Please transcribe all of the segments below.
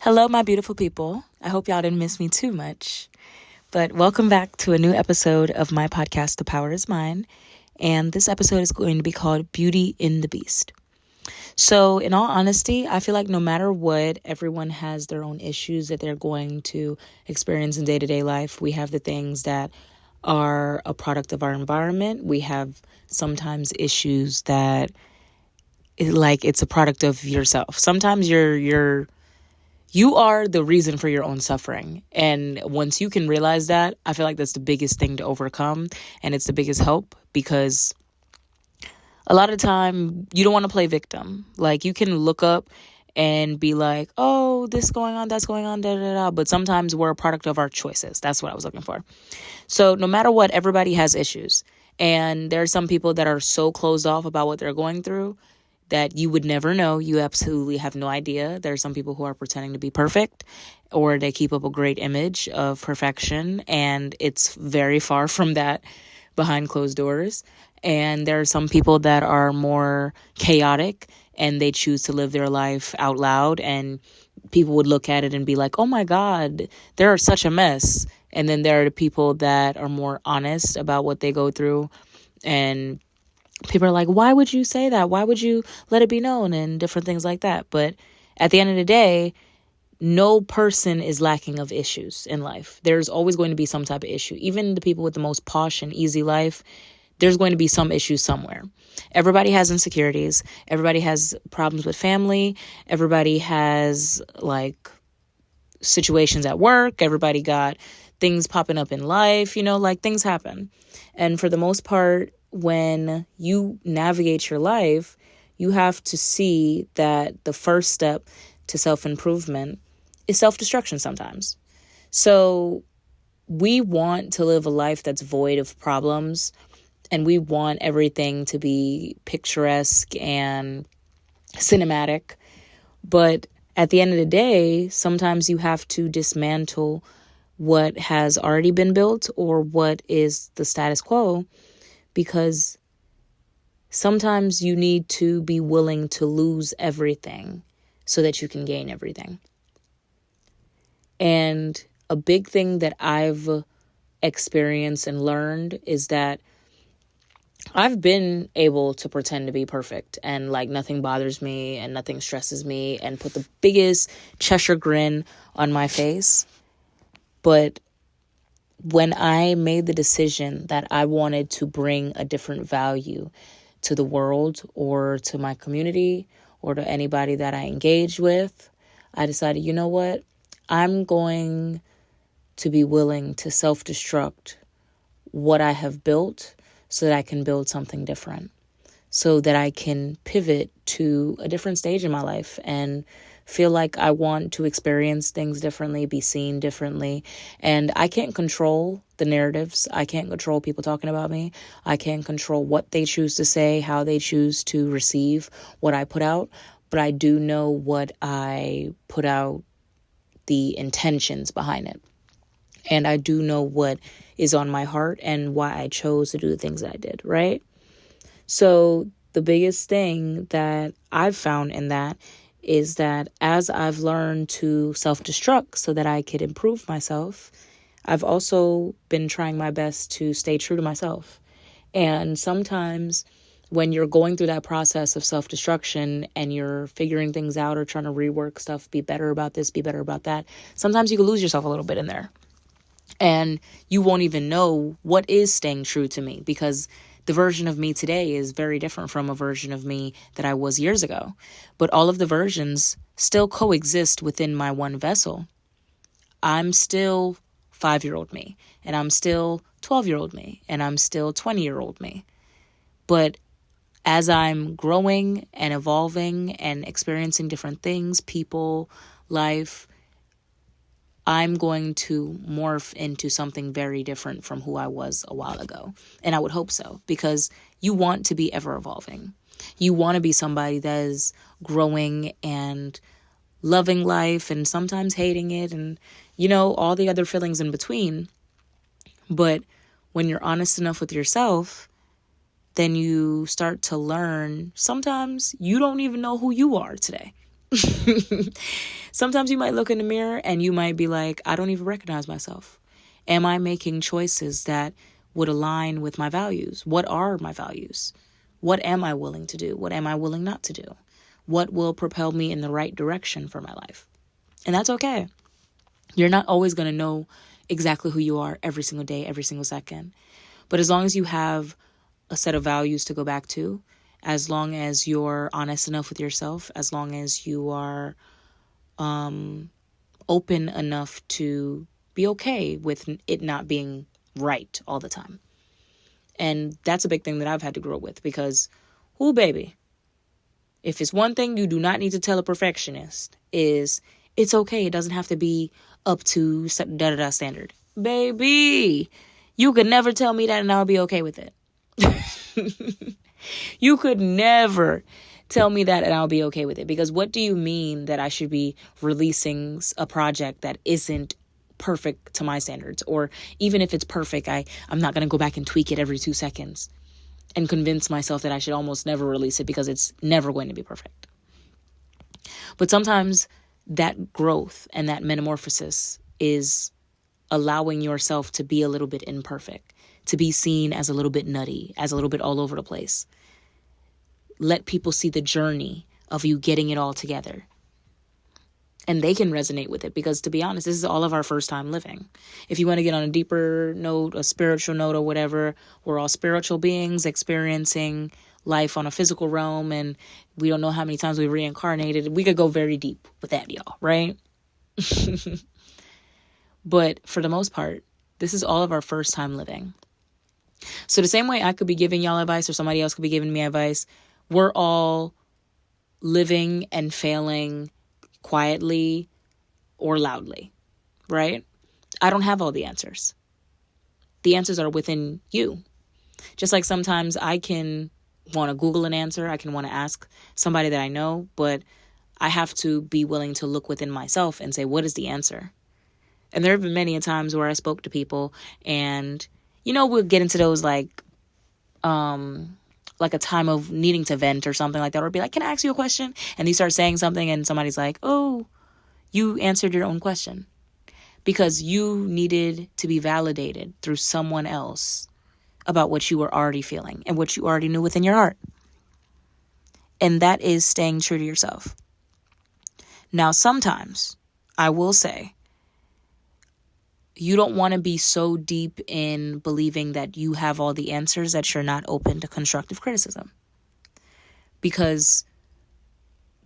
Hello, my beautiful people. I hope y'all didn't miss me too much. But welcome back to a new episode of my podcast, The Power is Mine. And this episode is going to be called Beauty in the Beast. So, in all honesty, I feel like no matter what, everyone has their own issues that they're going to experience in day-to-day life. We have the things that are a product of our environment. We have sometimes issues that, it's a product of yourself. Sometimes you are the reason for your own suffering. And once you can realize that, I feel like that's the biggest thing to overcome. And it's the biggest help because a lot of time you don't want to play victim. Like you can look up and be like, oh, this going on, that's going on, da, da, da. But sometimes we're a product of our choices. That's what I was looking for. So no matter what, everybody has issues. And there are some people that are so closed off about what they're going through that you would never know. You absolutely have no idea. There are some people who are pretending to be perfect, or they keep up a great image of perfection, and it's very far from that behind closed doors. And there are some people that are more chaotic, and they choose to live their life out loud, and people would look at it and be like, oh my God, they're such a mess. And then there are the people that are more honest about what they go through, and people are like, why would you say that? Why would you let it be known? And different things like that. But at the end of the day, no person is lacking of issues in life. There's always going to be some type of issue. Even the people with the most posh and easy life, there's going to be some issues somewhere. Everybody has insecurities. Everybody has problems with family. Everybody has situations at work. Everybody got things popping up in life, things happen. And for the most part, when you navigate your life, you have to see that the first step to self-improvement is self-destruction sometimes. So we want to live a life that's void of problems, and we want everything to be picturesque and cinematic. But at the end of the day, sometimes you have to dismantle what has already been built or what is the status quo, because sometimes you need to be willing to lose everything so that you can gain everything. And a big thing that I've experienced and learned is that I've been able to pretend to be perfect and nothing bothers me and nothing stresses me and put the biggest Cheshire grin on my face. But when I made the decision that I wanted to bring a different value to the world or to my community or to anybody that I engage with, I decided, you know what? I'm going to be willing to self-destruct what I have built so that I can build something different, so that I can pivot to a different stage in my life and feel like I want to experience things differently, be seen differently. And I can't control the narratives. I can't control people talking about me. I can't control what they choose to say, how they choose to receive what I put out. But I do know what I put out, the intentions behind it. And I do know what is on my heart and why I chose to do the things that I did, right? So the biggest thing that I've found in that is that as I've learned to self-destruct so that I could improve myself, I've also been trying my best to stay true to myself. And sometimes when you're going through that process of self-destruction and you're figuring things out or trying to rework stuff, be better about this, be better about that, sometimes you can lose yourself a little bit in there. And you won't even know what is staying true to me, because the version of me today is very different from a version of me that I was years ago. But all of the versions still coexist within my one vessel. I'm still 5-year-old me, and I'm still 12-year-old me, and I'm still 20-year-old me. But as I'm growing and evolving and experiencing different things, people, life, I'm going to morph into something very different from who I was a while ago. And I would hope so, because you want to be ever evolving. You want to be somebody that is growing and loving life and sometimes hating it and, all the other feelings in between. But when you're honest enough with yourself, then you start to learn sometimes you don't even know who you are today. Sometimes you might look in the mirror and you might be like, I don't even recognize myself. Am I making choices that would align with my values? What are my values? What am I willing to do? What am I willing not to do? What will propel me in the right direction for my life? And that's okay. You're not always going to know exactly who you are every single day, every single second. But as long as you have a set of values to go back to, as long as you're honest enough with yourself, as long as you are open enough to be okay with it not being right all the time. And that's a big thing that I've had to grow with because, oh, baby, if it's one thing you do not need to tell a perfectionist is it's okay. It doesn't have to be up to da-da-da standard. Baby, you could never tell me that and I'll be okay with it. You could never tell me that and I'll be okay with it. Because what do you mean that I should be releasing a project that isn't perfect to my standards? Or even if it's perfect, I'm not going to go back and tweak it every 2 seconds and convince myself that I should almost never release it because it's never going to be perfect. But sometimes that growth and that metamorphosis is allowing yourself to be a little bit imperfect, to be seen as a little bit nutty, as a little bit all over the place. Let people see the journey of you getting it all together. And they can resonate with it because, to be honest, this is all of our first time living. If you want to get on a deeper note, a spiritual note or whatever, we're all spiritual beings experiencing life on a physical realm, and we don't know how many times we reincarnated. We could go very deep with that, y'all, right? But for the most part, this is all of our first time living. So the same way I could be giving y'all advice or somebody else could be giving me advice, we're all living and failing quietly or loudly, right? I don't have all the answers. The answers are within you. Just like sometimes I can want to Google an answer, I can want to ask somebody that I know, but I have to be willing to look within myself and say, what is the answer? And there have been many times where I spoke to people and, we'll get into those like a time of needing to vent or something like that, or be like, can I ask you a question? And you start saying something and somebody's like, oh, you answered your own question because you needed to be validated through someone else about what you were already feeling and what you already knew within your heart. And that is staying true to yourself. Now, sometimes I will say, you don't want to be so deep in believing that you have all the answers that you're not open to constructive criticism. Because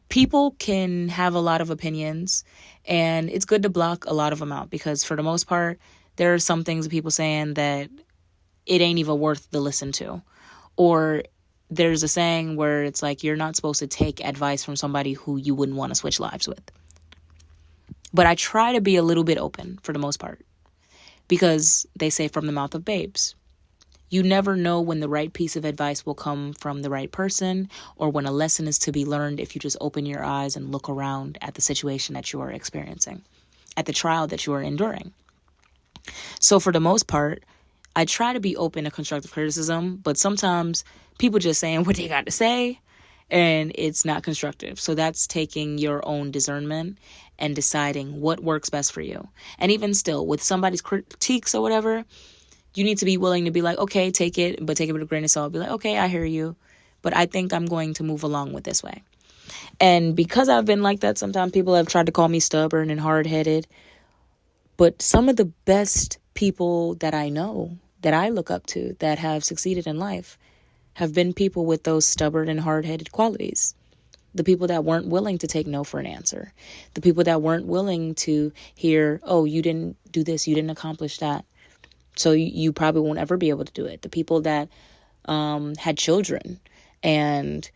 people can have a lot of opinions and it's good to block a lot of them out because for the most part, there are some things people saying that it ain't even worth the listen to. Or there's a saying where it's like you're not supposed to take advice from somebody who you wouldn't want to switch lives with. But I try to be a little bit open for the most part. Because they say from the mouth of babes, you never know when the right piece of advice will come from the right person or when a lesson is to be learned if you just open your eyes and look around at the situation that you are experiencing, at the trial that you are enduring. So for the most part, I try to be open to constructive criticism, but sometimes people just saying what they got to say and it's not constructive. So that's taking your own discernment and deciding what works best for you. And even still, with somebody's critiques or whatever, you need to be willing to be like, okay, take it, but take it with a grain of salt. Be like, okay, I hear you, but I think I'm going to move along with this way. And because I've been like that, sometimes people have tried to call me stubborn and hard-headed. But some of the best people that I know, that I look up to, that have succeeded in life, have been people with those stubborn and hard-headed qualities. The people that weren't willing to take no for an answer. The people that weren't willing to hear, oh, you didn't do this, you didn't accomplish that, so you probably won't ever be able to do it. The people that had children and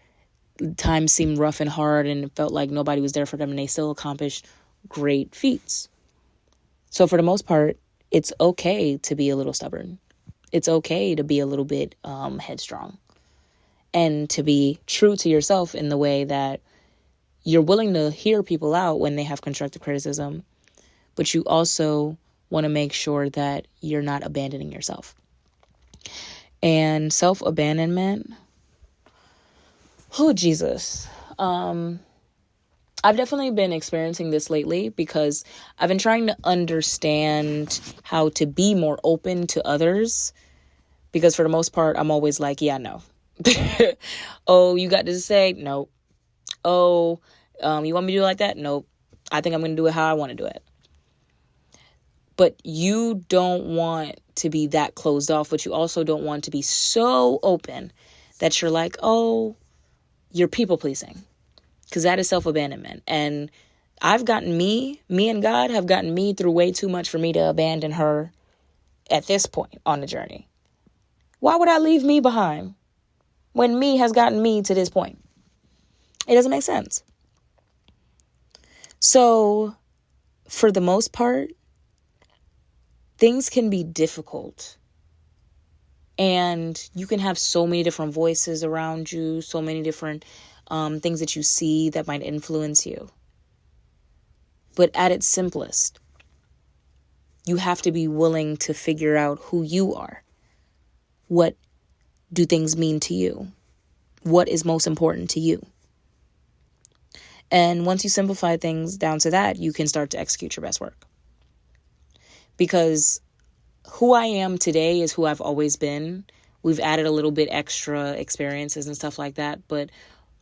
times seemed rough and hard and it felt like nobody was there for them and they still accomplished great feats. So for the most part, it's okay to be a little stubborn. It's okay to be a little bit headstrong. And to be true to yourself in the way that you're willing to hear people out when they have constructive criticism, but you also want to make sure that you're not abandoning yourself. And self-abandonment, oh, Jesus. I've definitely been experiencing this lately because I've been trying to understand how to be more open to others. Because for the most part, I'm always like, yeah, no. Oh, you got this to say? Nope. Oh, you want me to do it like that? Nope. I think I'm going to do it how I want to do it. But you don't want to be that closed off, but you also don't want to be so open that you're like, oh, you're people pleasing. Because that is self-abandonment. And I've gotten me and God have gotten me through way too much for me to abandon her at this point on the journey. Why would I leave me behind when me has gotten me to this point? It doesn't make sense. So, for the most part, things can be difficult. And you can have so many different voices around you, so many different things that you see that might influence you. But at its simplest, you have to be willing to figure out who you are. What do things mean to you? What is most important to you? And once you simplify things down to that, you can start to execute your best work. Because who I am today is who I've always been. We've added a little bit extra experiences and stuff like that, but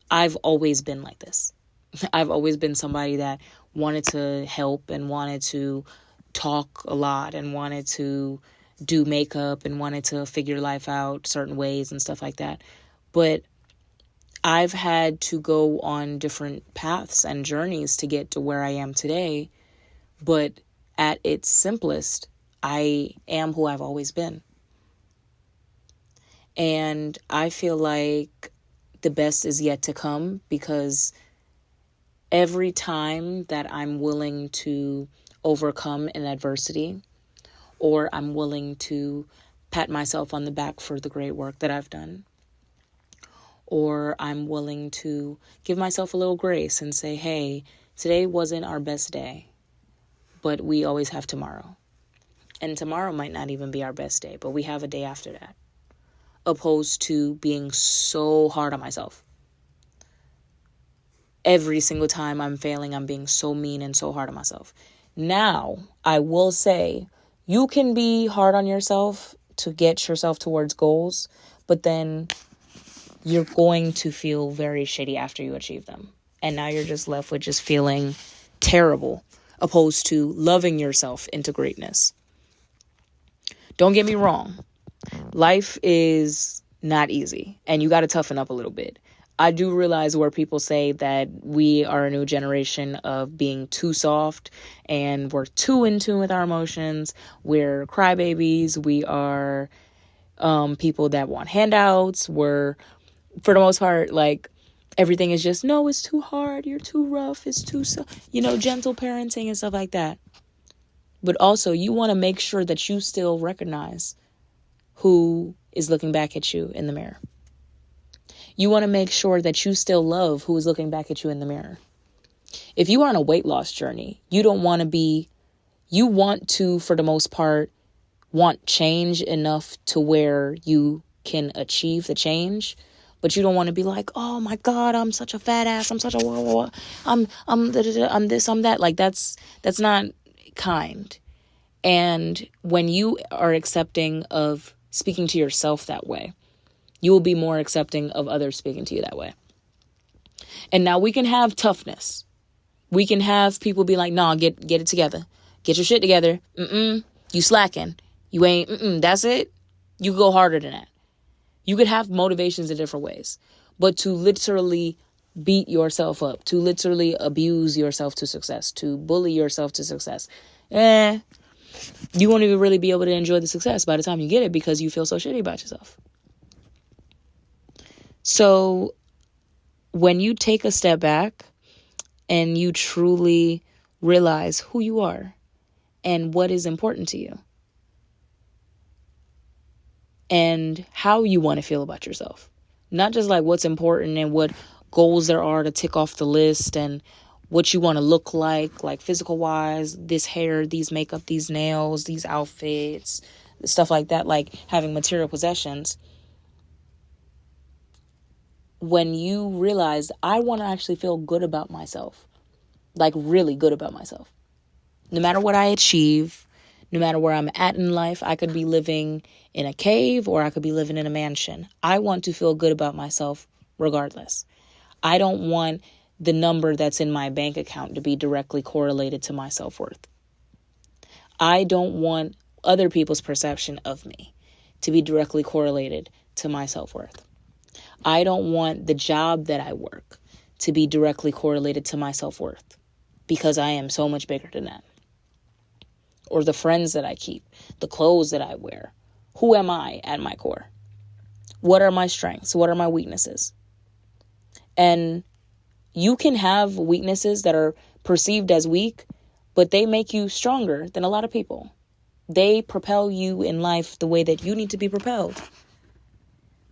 I've always been like this. I've always been somebody that wanted to help and wanted to talk a lot and wanted to do makeup and wanted to figure life out certain ways and stuff like that. But I've had to go on different paths and journeys to get to where I am today. But at its simplest, I am who I've always been. And I feel like the best is yet to come, because every time that I'm willing to overcome an adversity, or I'm willing to pat myself on the back for the great work that I've done, or I'm willing to give myself a little grace and say, hey, today wasn't our best day, but we always have tomorrow. And tomorrow might not even be our best day, but we have a day after that. Opposed to being so hard on myself. Every single time I'm failing, I'm being so mean and so hard on myself. Now, I will say, you can be hard on yourself to get yourself towards goals, but then you're going to feel very shitty after you achieve them. And now you're just left with just feeling terrible, opposed to loving yourself into greatness. Don't get me wrong. Life is not easy, and you got to toughen up a little bit. I do realize where people say that we are a new generation of being too soft and we're too in tune with our emotions. We're crybabies. We are people that want handouts. We're, for the most part, like, everything is just, no, it's too hard. You're too rough. It's too, gentle parenting and stuff like that. But also, you want to make sure that you still recognize who is looking back at you in the mirror. You want to make sure that you still love who is looking back at you in the mirror. If you are on a weight loss journey, you want to, for the most part, want change enough to where you can achieve the change, but you don't want to be like, oh my God, I'm such a fat ass. I'm such a wah, wah, wah. I'm this, I'm that. Like, that's not kind. And when you are accepting of speaking to yourself that way, you will be more accepting of others speaking to you that way. And now we can have toughness. We can have people be like, nah, get it together. Get your shit together. You slacking. You ain't, that's it. You go harder than that. You could have motivations in different ways. But to literally beat yourself up, to literally abuse yourself to success, to bully yourself to success, you won't even really be able to enjoy the success by the time you get it, because you feel so shitty about yourself. So when you take a step back and you truly realize who you are and what is important to you and how you want to feel about yourself, not just like what's important and what goals there are to tick off the list and what you want to look like physical wise, this hair, these makeup, these nails, these outfits, stuff like that, like having material possessions. When you realize, I want to actually feel good about myself, like really good about myself. No matter what I achieve, no matter where I'm at in life, I could be living in a cave or I could be living in a mansion. I want to feel good about myself regardless. I don't want the number that's in my bank account to be directly correlated to my self-worth. I don't want other people's perception of me to be directly correlated to my self-worth. I don't want the job that I work to be directly correlated to my self-worth, because I am so much bigger than that. Or the friends that I keep, the clothes that I wear. Who am I at my core? What are my strengths? What are my weaknesses? And you can have weaknesses that are perceived as weak, but they make you stronger than a lot of people. They propel you in life the way that you need to be propelled.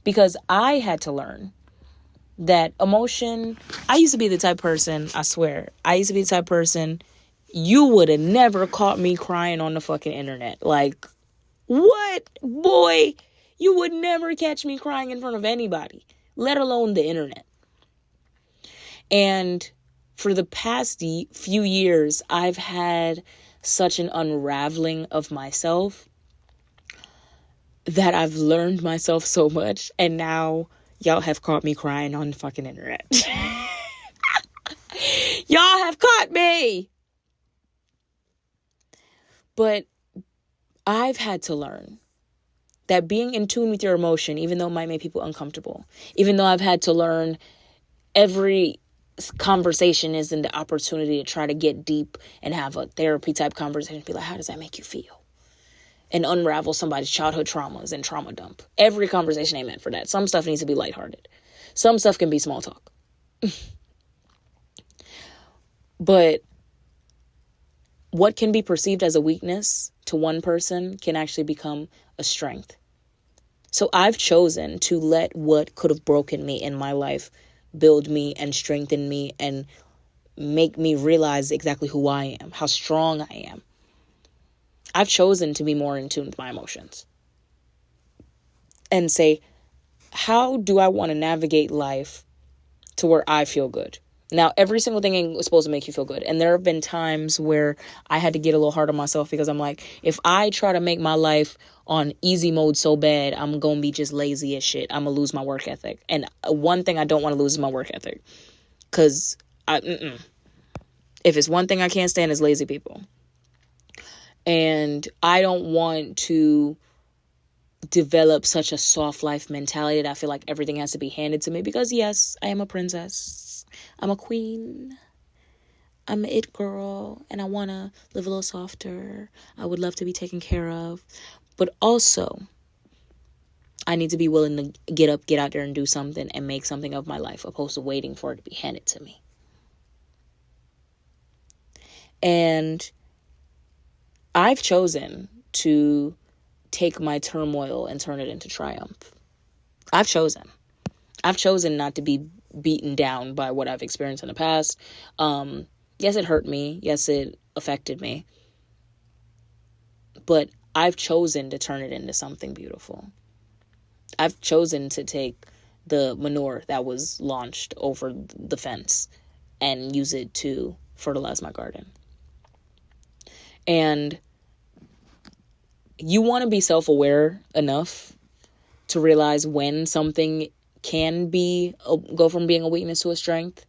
Because I had to learn that emotion, I used to be the type of person, I swear, I used to be the type of person, you would have never caught me crying on the fucking internet. Like, what? Boy, you would never catch me crying in front of anybody, let alone the internet. And for the past few years, I've had such an unraveling of myself that I've learned myself so much. And now y'all have caught me crying on the fucking internet. Y'all have caught me. But I've had to learn that being in tune with your emotion, even though it might make people uncomfortable, even though I've had to learn every conversation is an opportunity to try to get deep and have a therapy type conversation, be like, how does that make you feel? And unravel somebody's childhood traumas and trauma dump. Every conversation ain't meant for that. Some stuff needs to be lighthearted. Some stuff can be small talk. But what can be perceived as a weakness to one person can actually become a strength. So I've chosen to let what could have broken me in my life build me and strengthen me and make me realize exactly who I am, how strong I am. I've chosen to be more in tune with my emotions and say, how do I want to navigate life to where I feel good? Now, every single thing is supposed to make you feel good. And there have been times where I had to get a little hard on myself because I'm like, if I try to make my life on easy mode so bad, I'm going to be just lazy as shit. I'm going to lose my work ethic. And one thing I don't want to lose is my work ethic. Because if it's one thing I can't stand, is lazy people. And I don't want to develop such a soft life mentality that I feel like everything has to be handed to me, because yes, I am a princess, I'm a queen, I'm an it girl, and I want to live a little softer. I would love to be taken care of, but also I need to be willing to get up, get out there and do something and make something of my life, opposed to waiting for it to be handed to me. And I've chosen to take my turmoil and turn it into triumph. I've chosen not to be beaten down by what I've experienced in the past. Yes, it hurt me. Yes, it affected me. But I've chosen to turn it into something beautiful. I've chosen to take the manure that was launched over the fence and use it to fertilize my garden. And you want to be self-aware enough to realize when something can go from being a weakness to a strength.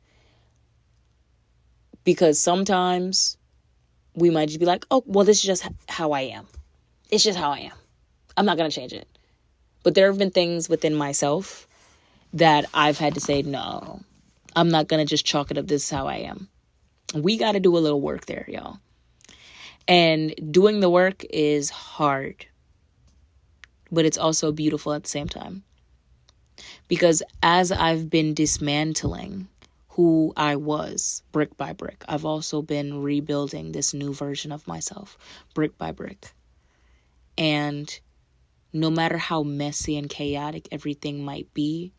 Because sometimes we might just be like, oh, well, this is just how I am. It's just how I am. I'm not going to change it. But there have been things within myself that I've had to say, no, I'm not going to just chalk it up. This is how I am. We got to do a little work there, y'all. And doing the work is hard, but it's also beautiful at the same time. Because as I've been dismantling who I was brick by brick, I've also been rebuilding this new version of myself brick by brick. And no matter how messy and chaotic everything might be,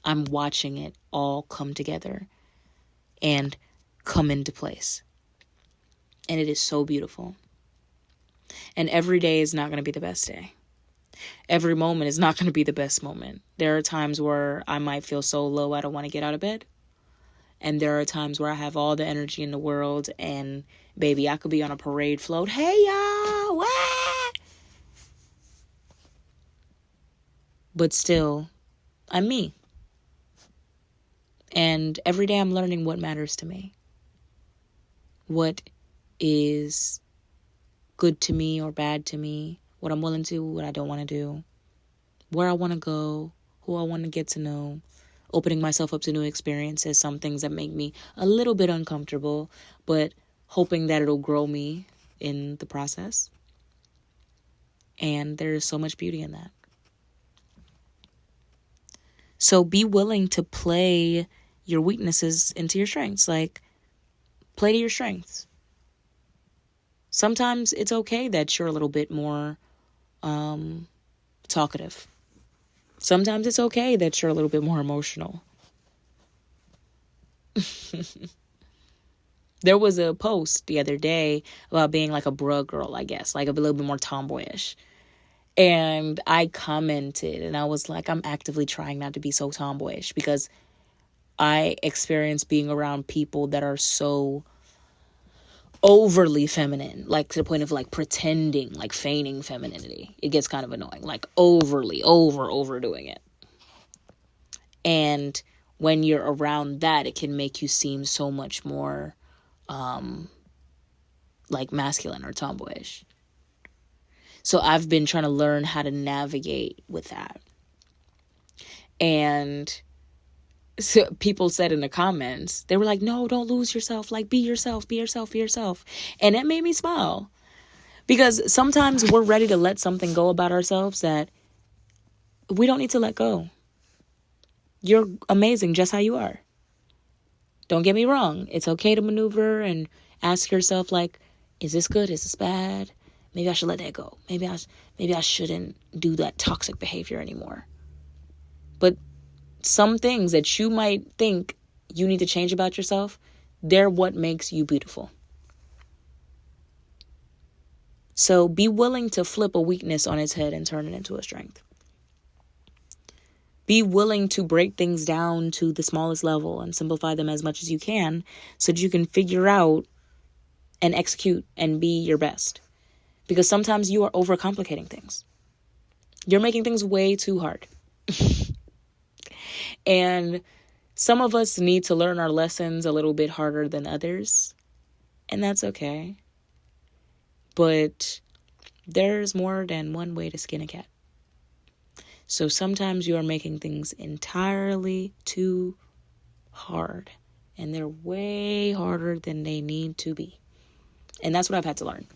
I'm watching it all come together and come into place. And it is so beautiful. And every day is not going to be the best day. Every moment is not going to be the best moment. There are times where I might feel so low I don't want to get out of bed. And there are times where I have all the energy in the world, and baby, I could be on a parade float. Hey, y'all! What? But still, I'm me. And every day I'm learning what matters to me. What is good to me or bad to me. What I'm willing to, what I don't want to do. Where I want to go. Who I want to get to know. Opening myself up to new experiences. Some things that make me a little bit uncomfortable, but hoping that it'll grow me in the process. And there's so much beauty in that. So be willing to play your weaknesses into your strengths. Like, play to your strengths. Sometimes it's okay that you're a little bit more talkative. Sometimes it's okay that you're a little bit more emotional. There was a post the other day about being like a bruh girl, I guess, like a little bit more tomboyish. And I commented and I was like, I'm actively trying not to be so tomboyish because I experience being around people that are so overly feminine, like to the point of like pretending, like feigning femininity. It gets kind of annoying, like overdoing it. And when you're around that, it can make you seem so much more like masculine or tomboyish. So I've been trying to learn how to navigate with that. And so people said in the comments, they were like, no, don't lose yourself. Like, be yourself, be yourself, be yourself. And it made me smile. Because sometimes we're ready to let something go about ourselves that we don't need to let go. You're amazing just how you are. Don't get me wrong. It's okay to maneuver and ask yourself, like, is this good? Is this bad? Maybe I should let that go. Maybe I shouldn't do that toxic behavior anymore. But some things that you might think you need to change about yourself, they're what makes you beautiful. So be willing to flip a weakness on its head and turn it into a strength. Be willing to break things down to the smallest level and simplify them as much as you can so that you can figure out and execute and be your best. Because sometimes you are overcomplicating things. You're making things way too hard. And some of us need to learn our lessons a little bit harder than others. And that's okay. But there's more than one way to skin a cat. So sometimes you are making things entirely too hard. And they're way harder than they need to be. And that's what I've had to learn.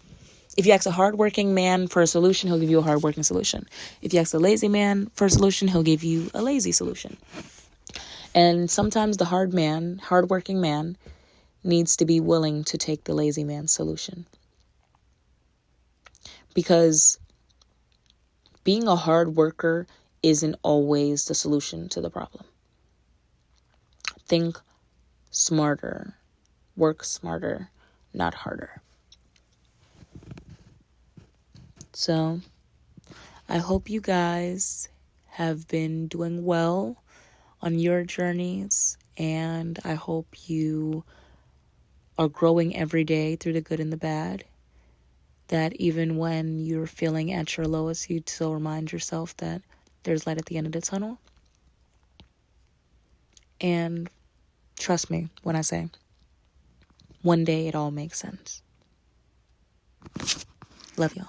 If you ask a hardworking man for a solution, he'll give you a hardworking solution. If you ask a lazy man for a solution, he'll give you a lazy solution. And sometimes the hardworking man, needs to be willing to take the lazy man's solution. Because being a hard worker isn't always the solution to the problem. Think smarter. Work smarter, not harder. So, I hope you guys have been doing well on your journeys, and I hope you are growing every day through the good and the bad. That even when you're feeling at your lowest, you still remind yourself that there's light at the end of the tunnel. And trust me when I say, one day it all makes sense. Love y'all.